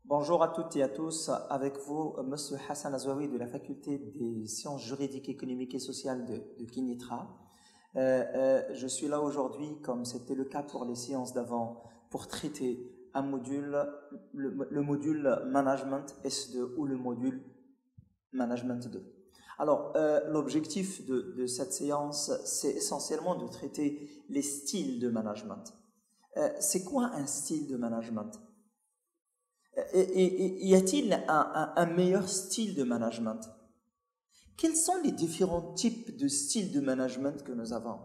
Bonjour à toutes et à tous, avec vous, Monsieur Hassan Azouawi de la Faculté des sciences juridiques, économiques et sociales de Kinitra. Je suis là aujourd'hui, comme c'était le cas pour les séances d'avant, pour traiter un module, le module Management S2 ou le module Management 2. Alors, l'objectif de cette séance, c'est essentiellement de traiter les styles de management. C'est quoi un style de management ? Y a-t-il un meilleur style de management? Quels sont les différents types de styles de management que nous avons?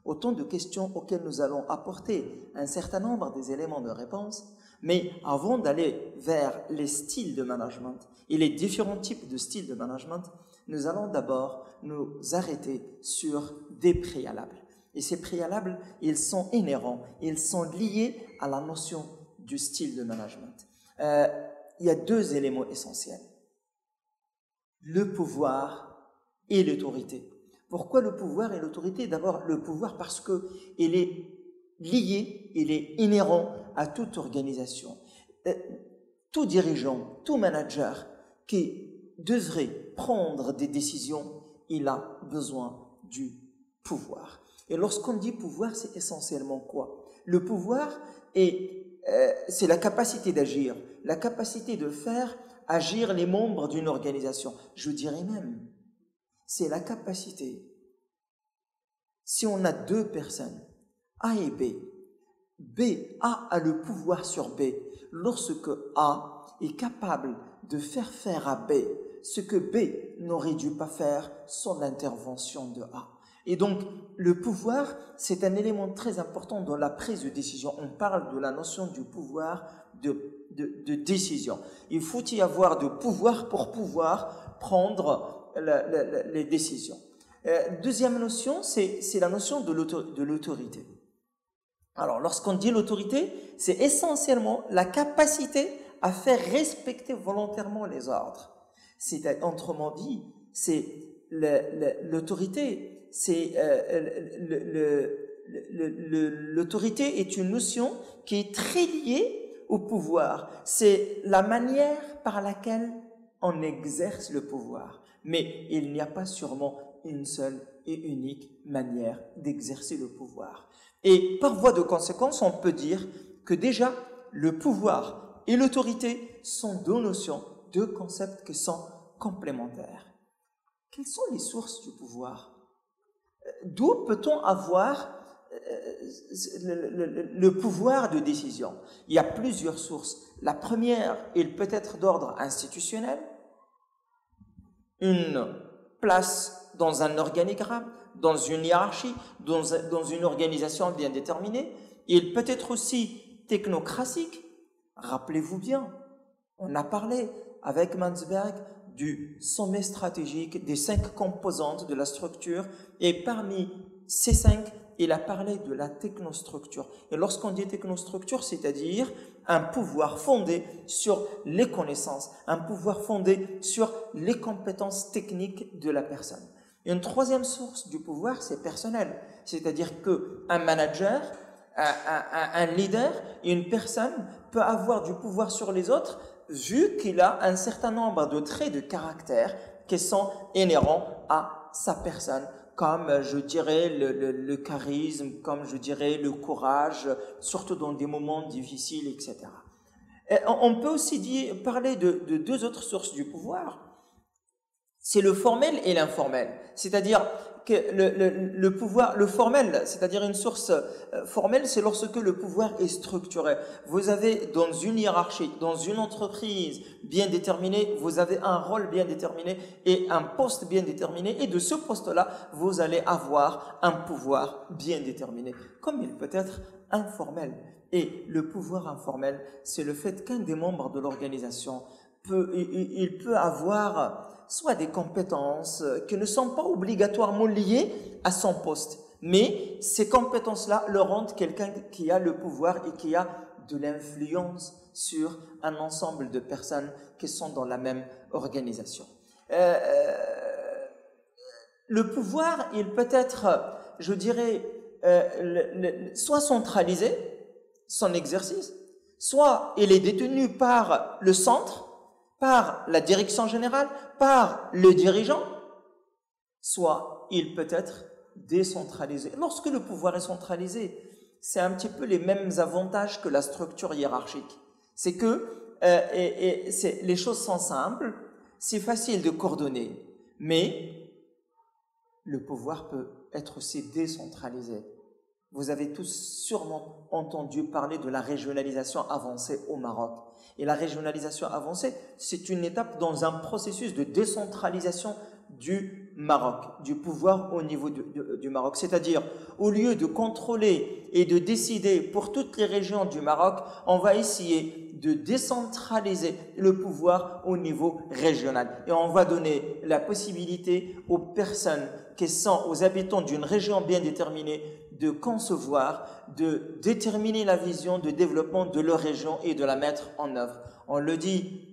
Autant de questions auxquelles nous allons apporter un certain nombre des éléments de réponse, mais avant d'aller vers les styles de management et les différents types de styles de management, nous allons d'abord nous arrêter sur des préalables. Et ces préalables, ils sont inhérents, ils sont liés à la notion du style de management. Il y a deux éléments essentiels, le pouvoir et l'autorité. Pourquoi le pouvoir et l'autorité? D'abord, le pouvoir parce qu'il est lié, il est inhérent à toute organisation. Tout dirigeant, tout manager qui devrait prendre des décisions, il a besoin du pouvoir. Et lorsqu'on dit pouvoir, c'est essentiellement quoi? Le pouvoir c'est la capacité d'agir, la capacité de faire agir les membres d'une organisation. Je dirais même, c'est la capacité, si on a deux personnes, A et B, A a le pouvoir sur B. Lorsque A est capable de faire à B ce que B n'aurait dû pas faire sans l'intervention de A. Et donc, le pouvoir, c'est un élément très important dans la prise de décision. On parle de la notion du pouvoir de décision. Il faut y avoir de pouvoir pour pouvoir prendre les décisions. Deuxième notion, c'est la notion de l'autorité. Alors, lorsqu'on dit l'autorité, c'est essentiellement la capacité à faire respecter volontairement les ordres. Autrement dit, c'est l'autorité. L'autorité est une notion qui est très liée au pouvoir. C'est la manière par laquelle on exerce le pouvoir. Mais il n'y a pas sûrement une seule et unique manière d'exercer le pouvoir. Et par voie de conséquence, on peut dire que déjà, le pouvoir et l'autorité sont deux notions, deux concepts qui sont complémentaires. Quelles sont les sources du pouvoir? D'où peut-on avoir le pouvoir de décision? Il y a plusieurs sources. La première, il peut être d'ordre institutionnel, une place dans un organigramme, dans une hiérarchie, dans une organisation bien déterminée. Il peut être aussi technocratique. Rappelez-vous bien, on a parlé avec Mansberg du sommet stratégique, des 5 composantes de la structure, et parmi ces 5, il a parlé de la technostructure. Et lorsqu'on dit technostructure, c'est-à-dire un pouvoir fondé sur les connaissances, un pouvoir fondé sur les compétences techniques de la personne. Une troisième source du pouvoir, c'est personnel, c'est-à-dire qu'un manager, un leader, une personne peut avoir du pouvoir sur les autres vu qu'il a un certain nombre de traits de caractère qui sont inhérents à sa personne, comme je dirais le charisme, comme je dirais le courage, surtout dans des moments difficiles, etc. Et on peut aussi parler de deux autres sources du pouvoir. C'est le formel et l'informel. C'est-à-dire que le pouvoir, le formel, c'est-à-dire une source formelle, c'est lorsque le pouvoir est structuré. Vous avez dans une hiérarchie, dans une entreprise bien déterminée, vous avez un rôle bien déterminé et un poste bien déterminé. Et de ce poste-là, vous allez avoir un pouvoir bien déterminé, comme il peut être informel. Et le pouvoir informel, c'est le fait qu'un des membres de l'organisation il peut avoir soit des compétences qui ne sont pas obligatoirement liées à son poste, mais ces compétences-là le rendent quelqu'un qui a le pouvoir et qui a de l'influence sur un ensemble de personnes qui sont dans la même organisation. Le pouvoir, il peut être, je dirais, soit centralisé, son exercice, Soit il est détenu par le centre, par la direction générale, par le dirigeant, soit il peut être décentralisé. Lorsque le pouvoir est centralisé, c'est un petit peu les mêmes avantages que la structure hiérarchique. C'est que les choses sont simples, c'est facile de coordonner, mais le pouvoir peut être aussi décentralisé. Vous avez tous sûrement entendu parler de la régionalisation avancée au Maroc. Et la régionalisation avancée, c'est une étape dans un processus de décentralisation du Maroc, du pouvoir au niveau du Maroc. C'est-à-dire, au lieu de contrôler et de décider pour toutes les régions du Maroc, on va essayer de décentraliser le pouvoir au niveau régional. Et on va donner la possibilité aux personnes qui sont, aux habitants d'une région bien déterminée, de concevoir, de déterminer la vision de développement de leur région et de la mettre en œuvre. On le dit,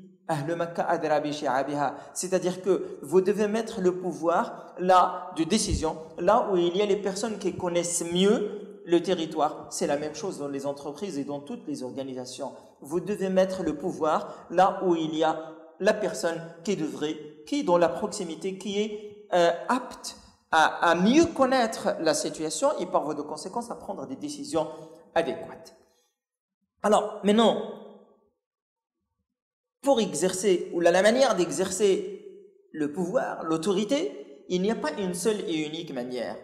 c'est-à-dire que vous devez mettre le pouvoir là de décision, là où il y a les personnes qui connaissent mieux le territoire. C'est la même chose dans les entreprises et dans toutes les organisations. Vous devez mettre le pouvoir là où il y a la personne qui est dans la proximité, qui est apte à mieux connaître la situation et par voie de conséquence à prendre des décisions adéquates. Alors, maintenant, pour exercer, ou la manière d'exercer le pouvoir, l'autorité, il n'y a pas une seule et unique manière.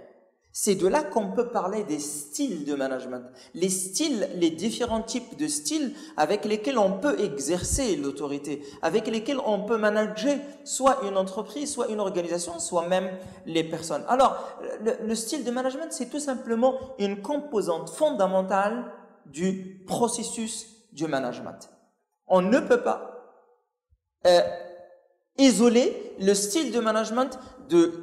C'est de là qu'on peut parler des styles de management. Les styles, les différents types de styles avec lesquels on peut exercer l'autorité, avec lesquels on peut manager soit une entreprise, soit une organisation, soit même les personnes. Alors, le style de management, c'est tout simplement une composante fondamentale du processus du management. On ne peut pas isoler le style de management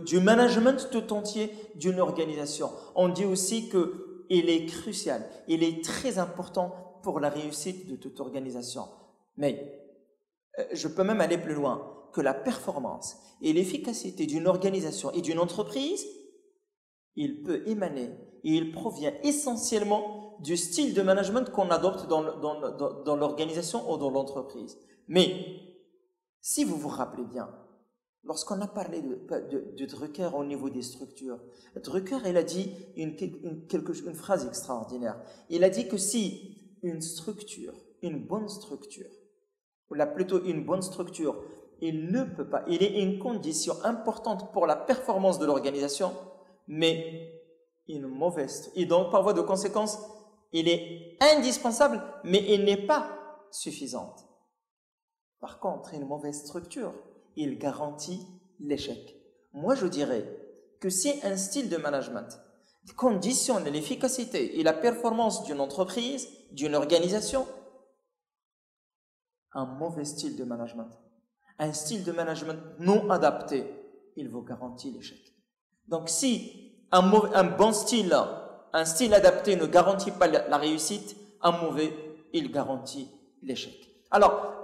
du management tout entier d'une organisation. On dit aussi qu'il est crucial, il est très important pour la réussite de toute organisation. Mais je peux même aller plus loin, que la performance et l'efficacité d'une organisation et d'une entreprise, il peut émaner et il provient essentiellement du style de management qu'on adopte dans l'organisation ou dans l'entreprise. Mais si vous vous rappelez bien, lorsqu'on a parlé de Drucker au niveau des structures, Drucker, il a dit une phrase extraordinaire. Il a dit que si une structure, une bonne structure, ou là plutôt une bonne structure, il ne peut pas, il est une condition importante pour la performance de l'organisation, mais une mauvaise, et donc par voie de conséquence, il est indispensable, mais il n'est pas suffisante. Par contre, une mauvaise structure, il garantit l'échec. Moi, je dirais que si un style de management conditionne l'efficacité et la performance d'une entreprise, d'une organisation, un mauvais style de management, un style de management non adapté, il vous garantit l'échec. Donc, si un bon style, un style adapté ne garantit pas la réussite, un mauvais, il garantit l'échec. Alors,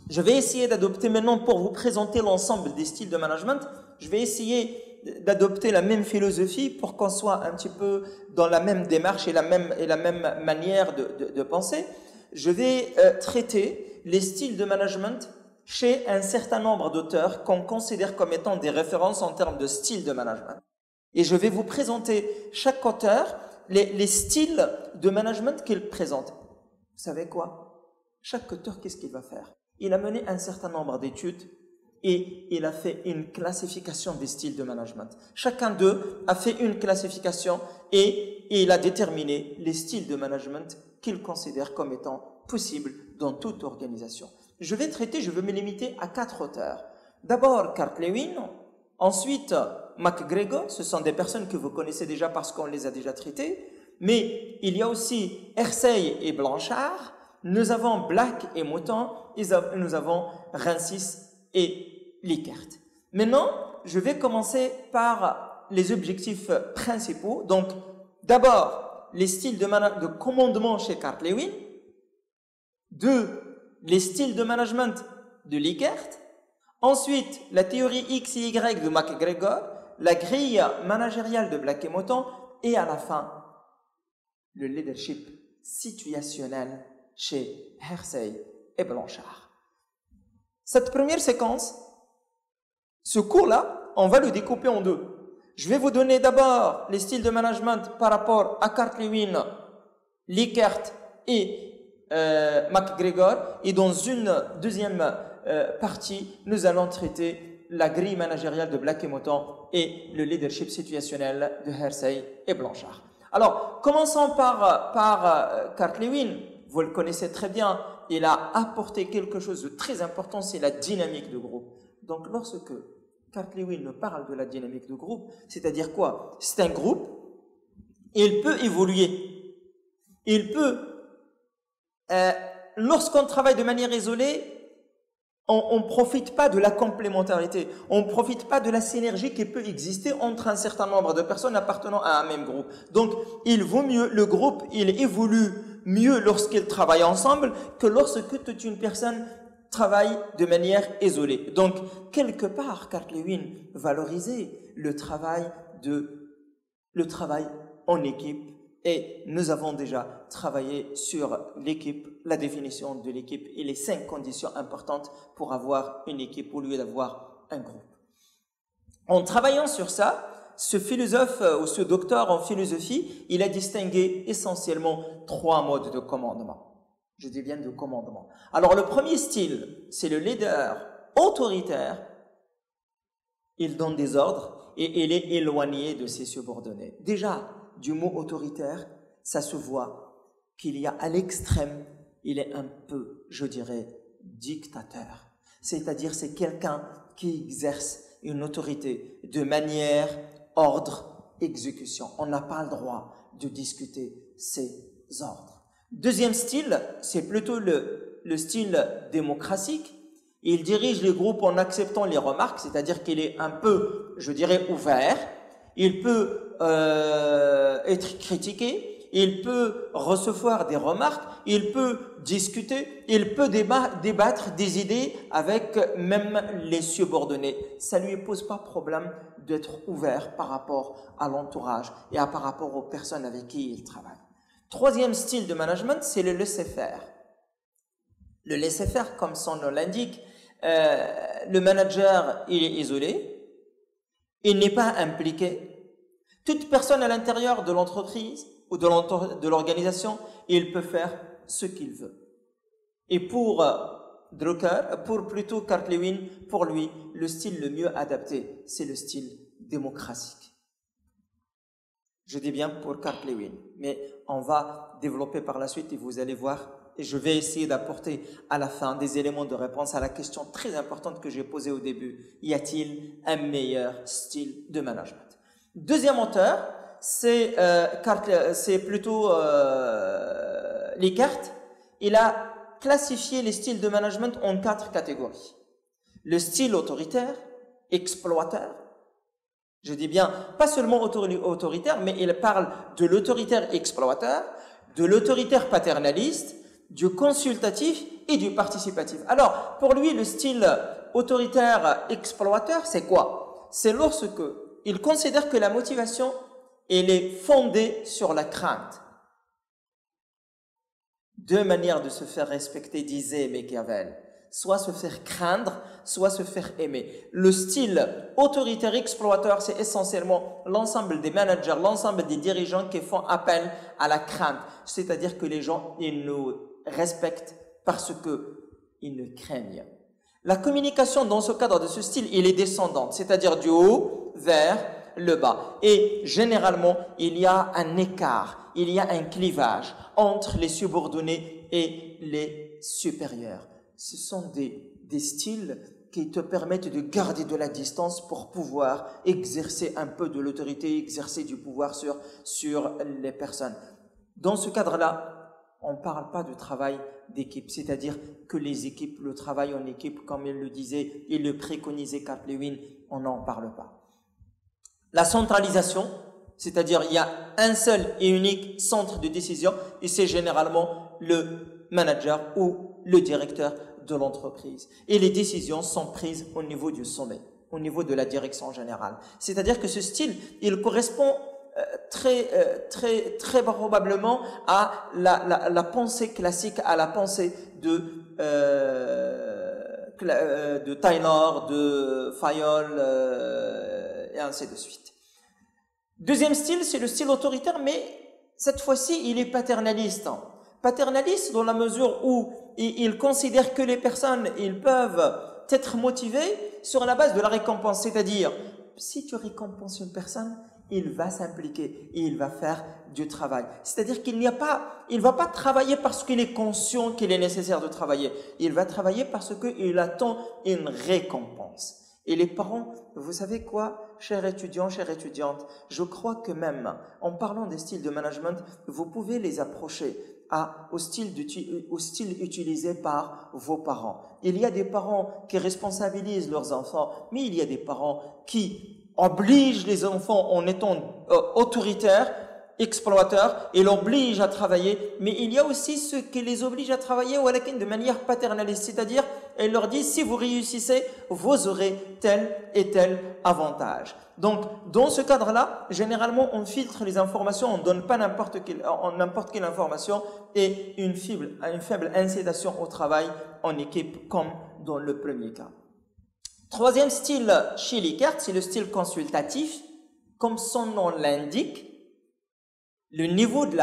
je vais essayer d'adopter maintenant, pour vous présenter l'ensemble des styles de management, je vais essayer d'adopter la même philosophie pour qu'on soit un petit peu dans la même démarche et la même manière de penser. Je vais traiter les styles de management chez un certain nombre d'auteurs qu'on considère comme étant des références en termes de style de management. Et je vais vous présenter chaque auteur, les styles de management qu'il présente. Vous savez quoi? Chaque auteur, qu'est-ce qu'il va faire? Il a mené un certain nombre d'études et il a fait une classification des styles de management. Chacun d'eux a fait une classification et il a déterminé les styles de management qu'il considère comme étant possibles dans toute organisation. Je vais me limiter à 4 auteurs. D'abord, Kurt Lewin, ensuite McGregor, ce sont des personnes que vous connaissez déjà parce qu'on les a déjà traitées, mais il y a aussi Hersey et Blanchard, nous avons Black et Mouton, et nous avons Rensis et Likert. Maintenant, je vais commencer par les objectifs principaux. Donc, d'abord, les styles de commandement chez Kurt Lewin. 2, les styles de management de Likert. Ensuite, la théorie X et Y de McGregor, la grille managériale de Black et Mouton, et à la fin, le leadership situationnel chez Hersey et Blanchard. Cette première séquence, ce cours-là, on va le découper en deux. Je vais vous donner d'abord les styles de management par rapport à Carl-Lewin, Likert et McGregor. Et dans une deuxième partie, nous allons traiter la grille managériale de Black et Moton et le leadership situationnel de Hersey et Blanchard. Alors, commençons par Carl-Lewin. Vous le connaissez très bien. Il a apporté quelque chose de très important, c'est la dynamique de groupe. Donc, lorsque Carl-Lewin nous parle de la dynamique de groupe, c'est-à-dire quoi? C'est un groupe, il peut évoluer. Il peut, lorsqu'on travaille de manière isolée, on ne profite pas de la complémentarité, on ne profite pas de la synergie qui peut exister entre un certain nombre de personnes appartenant à un même groupe. Donc, il vaut mieux, le groupe, il évolue mieux lorsqu'il travaille ensemble que lorsque toute une personne travaille de manière isolée. Donc, quelque part, Carl-Lewin valorisait le travail en équipe. Et nous avons déjà travaillé sur l'équipe, la définition de l'équipe et les 5 conditions importantes pour avoir une équipe au lieu d'avoir un groupe. En travaillant sur ça, ce philosophe ou ce docteur en philosophie, il a distingué essentiellement 3 modes de commandement. Je dis bien de commandement. Alors le premier style, c'est le leader autoritaire. Il donne des ordres et il est éloigné de ses subordonnés. Déjà, du mot autoritaire, ça se voit qu'il y a à l'extrême, il est un peu, je dirais, dictateur. C'est-à-dire, c'est quelqu'un qui exerce une autorité de manière, ordre, exécution. On n'a pas le droit de discuter ces ordres. Deuxième style, c'est plutôt le style démocratique. Il dirige les groupes en acceptant les remarques, c'est-à-dire qu'il est un peu, je dirais, ouvert. Il peut être critiqué, il peut recevoir des remarques, il peut discuter, il peut débattre des idées avec même les subordonnés. Ça ne lui pose pas problème d'être ouvert par rapport à l'entourage et par rapport aux personnes avec qui il travaille. Troisième style de management, c'est le laisser-faire. Le laisser-faire, comme son nom l'indique, le manager, il est isolé, il n'est pas impliqué. Toute personne à l'intérieur de l'entreprise ou de l'organisation, il peut faire ce qu'il veut. Et pour Drucker, pour plutôt Carl-Lewin, pour lui, le style le mieux adapté, c'est le style démocratique. Je dis bien pour Carl-Lewin, mais on va développer par la suite et vous allez voir, et je vais essayer d'apporter à la fin des éléments de réponse à la question très importante que j'ai posée au début. Y a-t-il un meilleur style de management? Deuxième auteur, c'est plutôt Likert. Il a classifié les styles de management en 4 catégories. Le style autoritaire, exploiteur. Je dis bien, pas seulement autoritaire, mais il parle de l'autoritaire exploiteur, de l'autoritaire paternaliste, du consultatif et du participatif. Alors, pour lui, le style autoritaire exploiteur, c'est quoi? C'est lorsque il considère que la motivation, elle est fondée sur la crainte. Deux manières de se faire respecter, disait Machiavel. Soit se faire craindre, soit se faire aimer. Le style autoritaire exploiteur, c'est essentiellement l'ensemble des managers, l'ensemble des dirigeants qui font appel à la crainte. C'est-à-dire que les gens, ils nous respectent parce qu'ils ne craignent. La communication dans ce cadre de ce style, elle est descendante, c'est-à-dire du haut vers le bas. Et généralement, il y a un écart, il y a un clivage entre les subordonnés et les supérieurs. Ce sont des styles qui te permettent de garder de la distance pour pouvoir exercer un peu de l'autorité, exercer du pouvoir sur les personnes. Dans ce cadre-là, on ne parle pas de travail d'équipe, c'est-à-dire que les équipes, le travail en équipe, comme il le disait, il le préconisait Carl-Lewin, on n'en parle pas. La centralisation, c'est-à-dire il y a un seul et unique centre de décision et c'est généralement le manager ou le directeur de l'entreprise. Et les décisions sont prises au niveau du sommet, au niveau de la direction générale. C'est-à-dire que ce style, il correspond très probablement à la pensée classique, à la pensée de Taylor, de Fayol, et ainsi de suite. Deuxième style, c'est le style autoritaire, mais cette fois-ci, il est paternaliste. Paternaliste dans la mesure où il considère que les personnes, ils peuvent être motivées sur la base de la récompense. C'est-à-dire, si tu récompenses une personne, il va s'impliquer et il va faire du travail. C'est-à-dire qu'il ne va pas travailler parce qu'il est conscient qu'il est nécessaire de travailler. Il va travailler parce qu'il attend une récompense. Et les parents, vous savez quoi, chers étudiants, chères étudiantes, je crois que même en parlant des styles de management, vous pouvez les approcher au style utilisé par vos parents. Il y a des parents qui responsabilisent leurs enfants, mais il y a des parents qui obligent les enfants en étant autoritaires, exploiteurs, et l'obligent à travailler, mais il y a aussi ceux qui les obligent à travailler de manière paternaliste, c'est-à-dire elle leur dit si vous réussissez, vous aurez tel et tel avantage. Donc dans ce cadre-là, généralement on filtre les informations, on ne donne pas n'importe quelle information et une faible incitation au travail en équipe comme dans le premier cas. Troisième style chez Likert, c'est le style consultatif. Comme son nom l'indique, le niveau de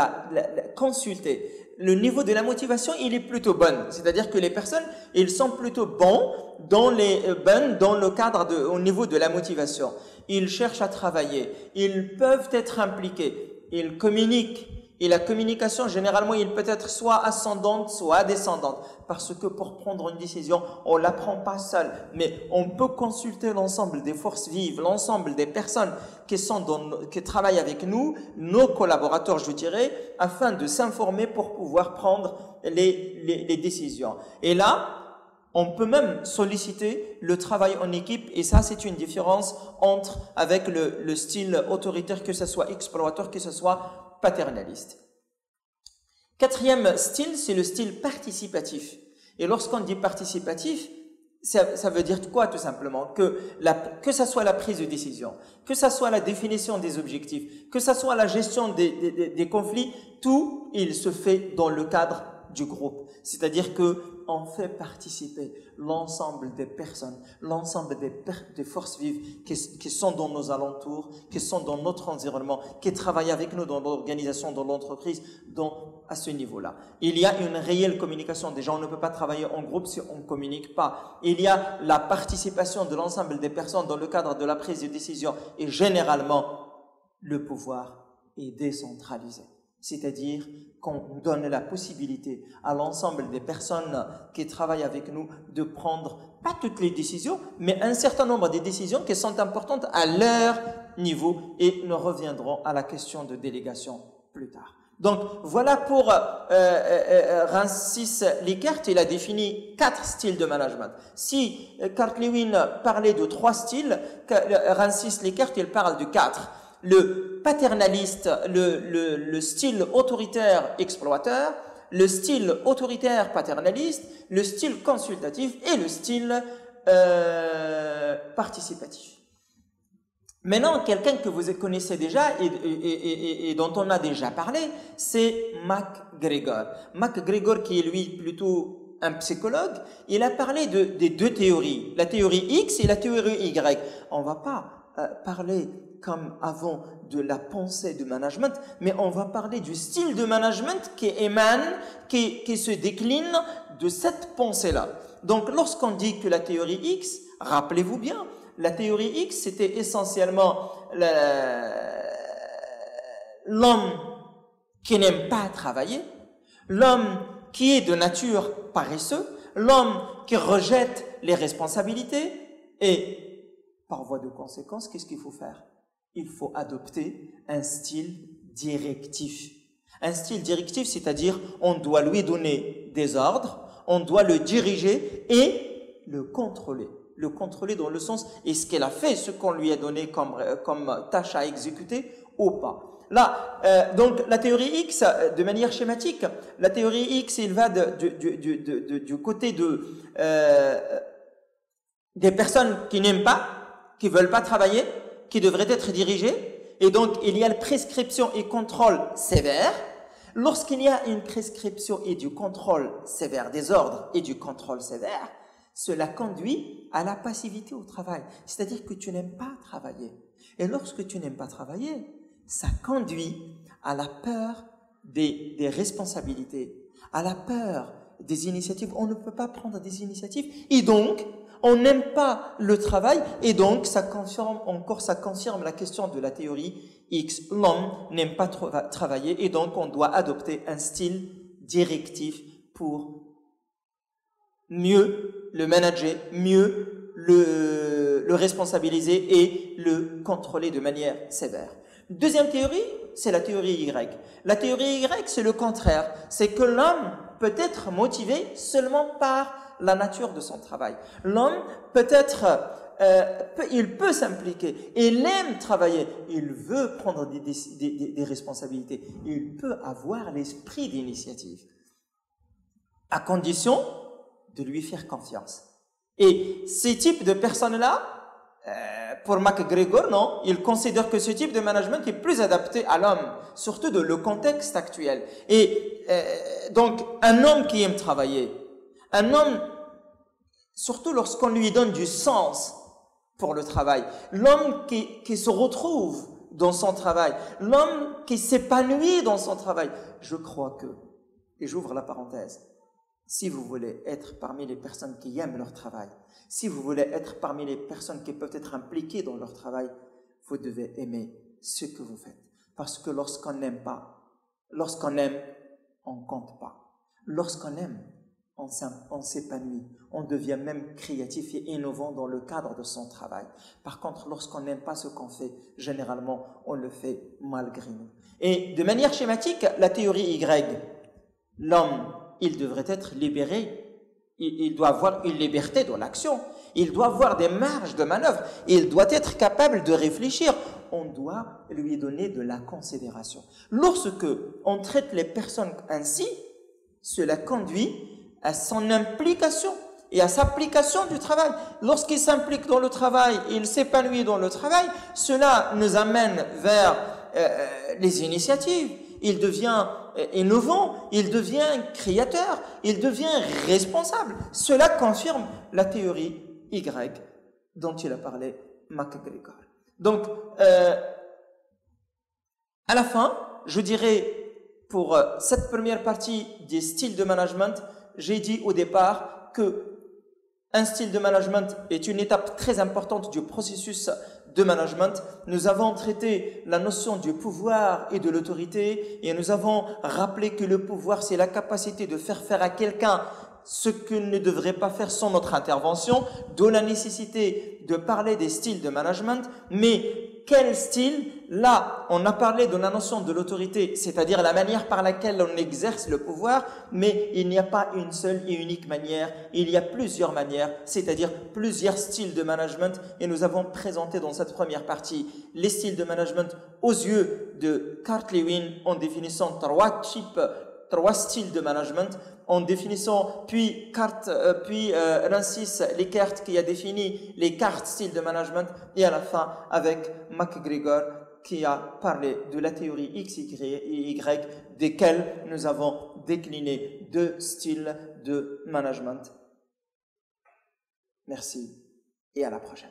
consulter, le niveau de la motivation, il est plutôt bon. C'est-à-dire que les personnes, ils sont plutôt bons dans le cadre au niveau de la motivation. Ils cherchent à travailler, ils peuvent être impliqués, ils communiquent. Et la communication, généralement, il peut être soit ascendante, soit descendante. Parce que pour prendre une décision, on ne la prend pas seul. Mais on peut consulter l'ensemble des forces vives, l'ensemble des personnes qui travaillent avec nous, nos collaborateurs, je dirais, afin de s'informer pour pouvoir prendre les décisions. Et là, on peut même solliciter le travail en équipe. Et ça, c'est une différence avec le style autoritaire, que ce soit explorateur, que ce soit paternaliste. Quatrième style, c'est le style participatif. Et lorsqu'on dit participatif, ça veut dire quoi tout simplement? Que ça soit la prise de décision, que ça soit la définition des objectifs, que ça soit la gestion des conflits, tout il se fait dans le cadre du groupe. C'est-à-dire que on fait participer l'ensemble des personnes, l'ensemble des forces vives qui sont dans nos alentours, qui sont dans notre environnement, qui travaillent avec nous dans l'organisation, dans l'entreprise, à ce niveau-là. Il y a une réelle communication. Déjà, on ne peut pas travailler en groupe si on ne communique pas. Il y a la participation de l'ensemble des personnes dans le cadre de la prise de décision et généralement, le pouvoir est décentralisé. C'est-à-dire qu'on donne la possibilité à l'ensemble des personnes qui travaillent avec nous de prendre, pas toutes les décisions, mais un certain nombre de décisions qui sont importantes à leur niveau et nous reviendrons à la question de délégation plus tard. Donc voilà pour Francis Likert, il a défini 4 styles de management. Si Carl Lewin parlait de 3 styles, Francis Likert il parle de 4. Le paternaliste, le style autoritaire exploiteur, le style autoritaire paternaliste, le style consultatif et le style participatif. Maintenant, quelqu'un que vous connaissez déjà et dont on a déjà parlé, c'est MacGregor. MacGregor, qui est lui plutôt un psychologue, il a parlé des 2 théories, la théorie X et la théorie Y. On va pas parler comme avant de la pensée de management, mais on va parler du style de management qui émane, qui se décline de cette pensée-là. Donc, lorsqu'on dit que la théorie X, rappelez-vous bien, la théorie X, c'était essentiellement l'homme qui n'aime pas travailler, l'homme qui est de nature paresseux, l'homme qui rejette les responsabilités et, par voie de conséquence, qu'est-ce qu'il faut faire? Il faut adopter un style directif. Un style directif, c'est-à-dire on doit lui donner des ordres, on doit le diriger et le contrôler. Le contrôler dans le sens, est-ce qu'elle a fait ce qu'on lui a donné comme tâche à exécuter ou pas? Là, donc la théorie X, de manière schématique, la théorie X, il va du côté des personnes qui n'aiment pas, qui veulent pas travailler, qui devraient être dirigées, Et donc, il y a la prescription et contrôle sévère. Lorsqu'il y a une prescription et du contrôle sévère, des ordres et du contrôle sévère, cela conduit à la passivité au travail. C'est-à-dire que tu n'aimes pas travailler. Et lorsque tu n'aimes pas travailler, ça conduit à la peur des responsabilités, à la peur des initiatives. On ne peut pas prendre des initiatives. Et donc, on n'aime pas le travail. Et donc, ça confirme la question de la théorie X. L'homme n'aime pas travailler. Et donc, on doit adopter un style directif pour mieux le manager, mieux le responsabiliser et le contrôler de manière sévère. Deuxième théorie, c'est la théorie Y. La théorie Y, c'est le contraire. C'est que l'homme peut être motivé seulement par la nature de son travail. L'homme il peut s'impliquer, il aime travailler, il veut prendre des responsabilités, il peut avoir l'esprit d'initiative, à condition de lui faire confiance. Et ces types de personnes-là, pour MacGregor, non, il considère que ce type de management est plus adapté à l'homme, surtout dans le contexte actuel. Et donc, un homme qui aime travailler, un homme, surtout lorsqu'on lui donne du sens pour le travail, l'homme qui se retrouve dans son travail, l'homme qui s'épanouit dans son travail, je crois que, et j'ouvre la parenthèse, si vous voulez être parmi les personnes qui aiment leur travail, si vous voulez être parmi les personnes qui peuvent être impliquées dans leur travail, vous devez aimer ce que vous faites. Parce que lorsqu'on n'aime pas, lorsqu'on aime, on ne compte pas. Lorsqu'on aime, on s'épanouit, on devient même créatif et innovant dans le cadre de son travail. Par contre, lorsqu'on n'aime pas ce qu'on fait, généralement, on le fait malgré nous. Et de manière schématique, la théorie Y, l'homme, il devrait être libéré. Il doit avoir une liberté dans l'action. Il doit avoir des marges de manœuvre. Il doit être capable de réfléchir. On doit lui donner de la considération. Lorsque on traite les personnes ainsi, cela conduit à son implication et à s'application du travail. Lorsqu'il s'implique dans le travail, il s'épanouit dans le travail, cela nous amène vers les initiatives. Il devient innovant, il devient créateur, il devient responsable. Cela confirme la théorie Y dont il a parlé MacGregor. Donc, à la fin, je dirais, pour cette première partie des styles de management, j'ai dit au départ que un style de management est une étape très importante du processus de management. Nous avons traité la notion du pouvoir et de l'autorité et nous avons rappelé que le pouvoir, c'est la capacité de faire faire à quelqu'un ce qu'il ne devrait pas faire sans notre intervention, d'où la nécessité de parler des styles de management. Mais quel style? Là, on a parlé de la notion de l'autorité, c'est-à-dire la manière par laquelle on exerce le pouvoir, mais il n'y a pas une seule et unique manière, il y a plusieurs manières, c'est-à-dire plusieurs styles de management, et nous avons présenté dans cette première partie les styles de management aux yeux de Kurt Lewin en définissant trois styles de management, en définissant, puis Francis Likert qui a défini les 4 styles de management, et à la fin avec MacGregor qui a parlé de la théorie X et Y, desquels nous avons décliné 2 styles de management. Merci et à la prochaine.